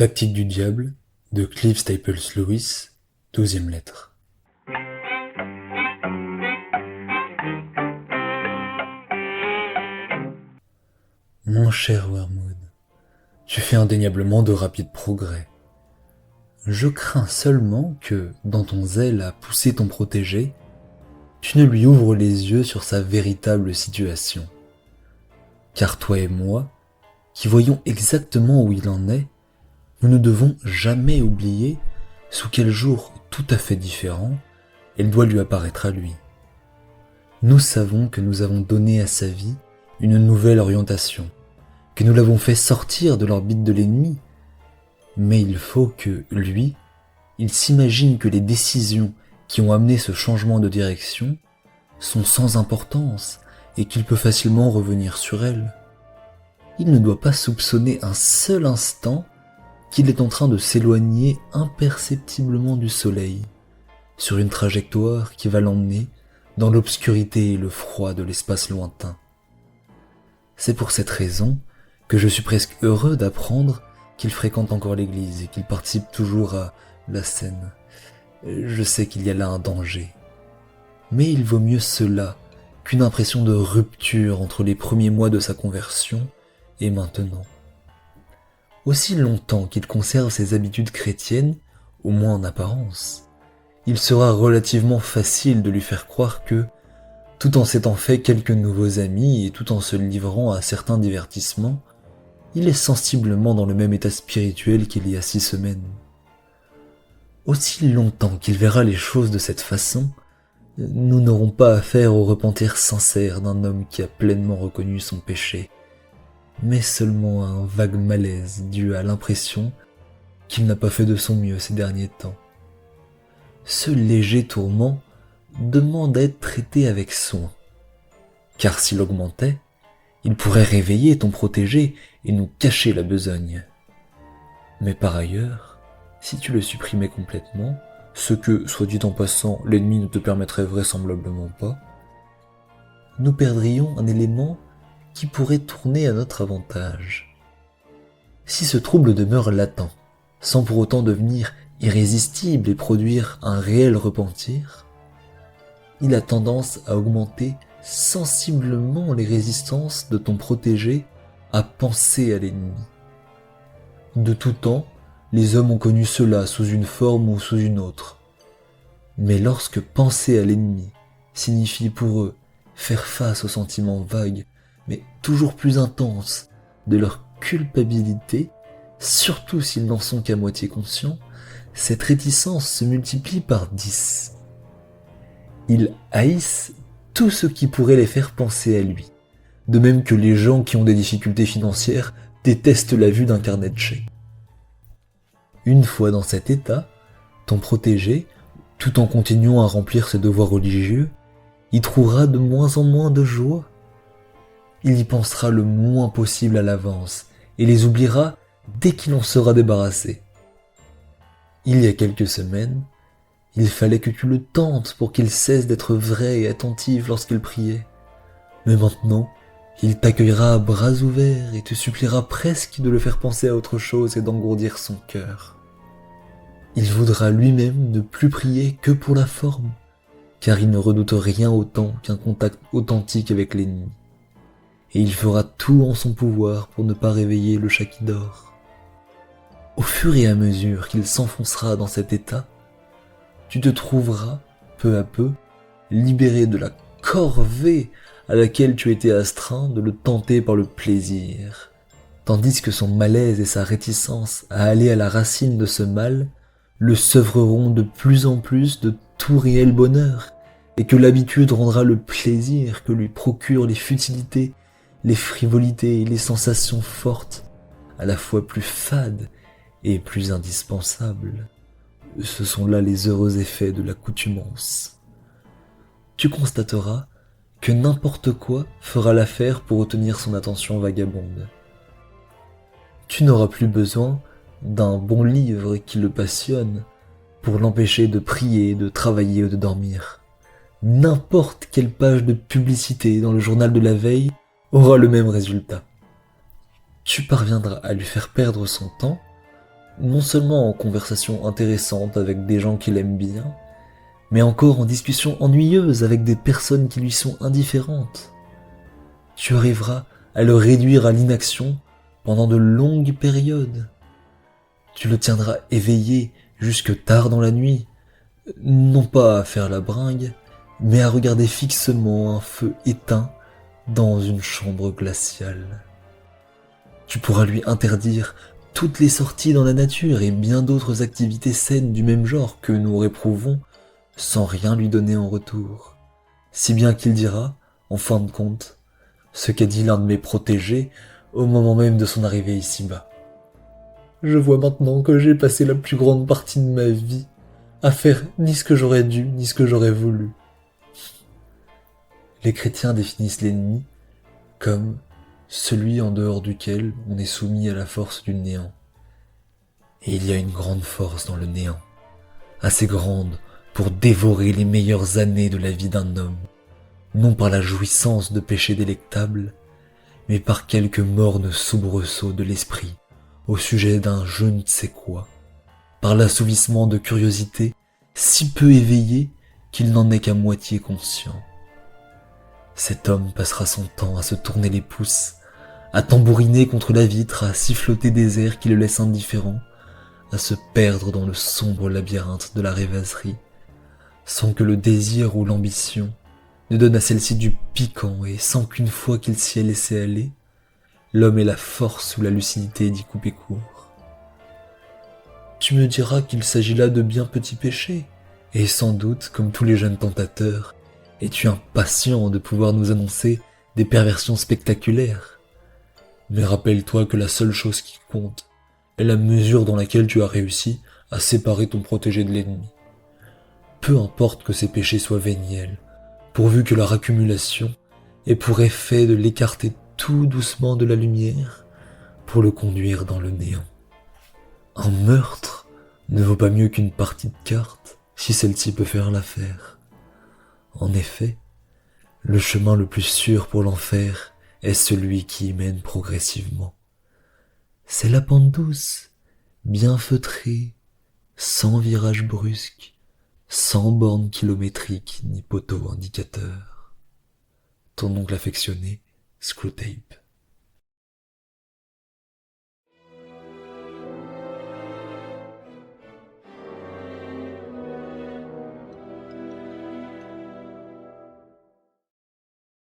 Tactique du diable de Clive Staples Lewis, 12e lettre. Mon cher Wormwood, tu fais indéniablement de rapides progrès. Je crains seulement que, dans ton zèle à pousser ton protégé, tu ne lui ouvres les yeux sur sa véritable situation. Car toi et moi, qui voyons exactement où il en est, nous ne devons jamais oublier sous quel jour tout à fait différent elle doit lui apparaître à lui. Nous savons que nous avons donné à sa vie une nouvelle orientation, que nous l'avons fait sortir de l'orbite de l'ennemi, mais il faut que, lui, il s'imagine que les décisions qui ont amené ce changement de direction sont sans importance et qu'il peut facilement revenir sur elles. Il ne doit pas soupçonner un seul instant qu'il est en train de s'éloigner imperceptiblement du soleil, sur une trajectoire qui va l'emmener dans l'obscurité et le froid de l'espace lointain. C'est pour cette raison que je suis presque heureux d'apprendre qu'il fréquente encore l'église et qu'il participe toujours à la scène. Je sais qu'il y a là un danger. Mais il vaut mieux cela qu'une impression de rupture entre les premiers mois de sa conversion et maintenant. Aussi longtemps qu'il conserve ses habitudes chrétiennes, au moins en apparence, il sera relativement facile de lui faire croire que, tout en s'étant fait quelques nouveaux amis et tout en se livrant à certains divertissements, il est sensiblement dans le même état spirituel qu'il y a 6 semaines. Aussi longtemps qu'il verra les choses de cette façon, nous n'aurons pas affaire au repentir sincère d'un homme qui a pleinement reconnu son péché, mais seulement à un vague malaise dû à l'impression qu'il n'a pas fait de son mieux ces derniers temps. Ce léger tourment demande à être traité avec soin, car s'il augmentait, il pourrait réveiller ton protégé et nous cacher la besogne. Mais par ailleurs, si tu le supprimais complètement, ce que, soit dit en passant, l'ennemi ne te permettrait vraisemblablement pas, nous perdrions un élément qui pourrait tourner à notre avantage. Si ce trouble demeure latent, sans pour autant devenir irrésistible et produire un réel repentir, il a tendance à augmenter sensiblement les résistances de ton protégé à penser à l'ennemi. De tout temps, les hommes ont connu cela sous une forme ou sous une autre. Mais lorsque penser à l'ennemi signifie pour eux faire face aux sentiments vagues, mais toujours plus intenses, de leur culpabilité, surtout s'ils n'en sont qu'à moitié conscients, cette réticence se multiplie par 10. Ils haïssent tout ce qui pourrait les faire penser à lui, de même que les gens qui ont des difficultés financières détestent la vue d'un carnet de chèques. Une fois dans cet état, ton protégé, tout en continuant à remplir ses devoirs religieux, y trouvera de moins en moins de joie. Il y pensera le moins possible à l'avance et les oubliera dès qu'il en sera débarrassé. Il y a quelques semaines, il fallait que tu le tentes pour qu'il cesse d'être vrai et attentif lorsqu'il priait. Mais maintenant, il t'accueillera à bras ouverts et te suppliera presque de le faire penser à autre chose et d'engourdir son cœur. Il voudra lui-même ne plus prier que pour la forme, car il ne redoute rien autant qu'un contact authentique avec l'ennemi. Et il fera tout en son pouvoir pour ne pas réveiller le chat qui dort. Au fur et à mesure qu'il s'enfoncera dans cet état, tu te trouveras, peu à peu, libéré de la corvée à laquelle tu étais astreint de le tenter par le plaisir, tandis que son malaise et sa réticence à aller à la racine de ce mal le sevreront de plus en plus de tout réel bonheur, et que l'habitude rendra le plaisir que lui procurent les futilités, les frivolités et les sensations fortes, à la fois plus fades et plus indispensables. Ce sont là les heureux effets de l'accoutumance. Tu constateras que n'importe quoi fera l'affaire pour retenir son attention vagabonde. Tu n'auras plus besoin d'un bon livre qui le passionne pour l'empêcher de prier, de travailler ou de dormir. N'importe quelle page de publicité dans le journal de la veille aura le même résultat. Tu parviendras à lui faire perdre son temps non seulement en conversation intéressante avec des gens qu'il aime bien, mais encore en discussion ennuyeuse avec des personnes qui lui sont indifférentes. Tu arriveras à le réduire à l'inaction pendant de longues périodes. Tu le tiendras éveillé jusque tard dans la nuit, non pas à faire la bringue, mais à regarder fixement un feu éteint dans une chambre glaciale. Tu pourras lui interdire toutes les sorties dans la nature et bien d'autres activités saines du même genre que nous réprouvons sans rien lui donner en retour. Si bien qu'il dira, en fin de compte, ce qu'a dit l'un de mes protégés au moment même de son arrivée ici-bas. Je vois maintenant que j'ai passé la plus grande partie de ma vie à faire ni ce que j'aurais dû, ni ce que j'aurais voulu. Les chrétiens définissent l'ennemi comme celui en dehors duquel on est soumis à la force du néant. Et il y a une grande force dans le néant, assez grande pour dévorer les meilleures années de la vie d'un homme, non par la jouissance de péchés délectables, mais par quelques mornes soubresauts de l'esprit au sujet d'un je ne sais quoi, par l'assouvissement de curiosité si peu éveillée qu'il n'en est qu'à moitié conscient. Cet homme passera son temps à se tourner les pouces, à tambouriner contre la vitre, à siffloter des airs qui le laissent indifférent, à se perdre dans le sombre labyrinthe de la rêvasserie, sans que le désir ou l'ambition ne donne à celle-ci du piquant et sans qu'une fois qu'il s'y est laissé aller, l'homme ait la force ou la lucidité d'y couper court. Tu me diras qu'il s'agit là de bien petits péchés, et sans doute, comme tous les jeunes tentateurs, es-tu impatient de pouvoir nous annoncer des perversions spectaculaires. Mais rappelle-toi que la seule chose qui compte est la mesure dans laquelle tu as réussi à séparer ton protégé de l'ennemi. Peu importe que ces péchés soient véniels, pourvu que leur accumulation ait pour effet de l'écarter tout doucement de la lumière pour le conduire dans le néant. Un meurtre ne vaut pas mieux qu'une partie de cartes si celle-ci peut faire l'affaire. En effet, le chemin le plus sûr pour l'enfer est celui qui y mène progressivement. C'est la pente douce, bien feutrée, sans virage brusque, sans borne kilométrique ni poteau indicateur. Ton oncle affectionné, Screwtape.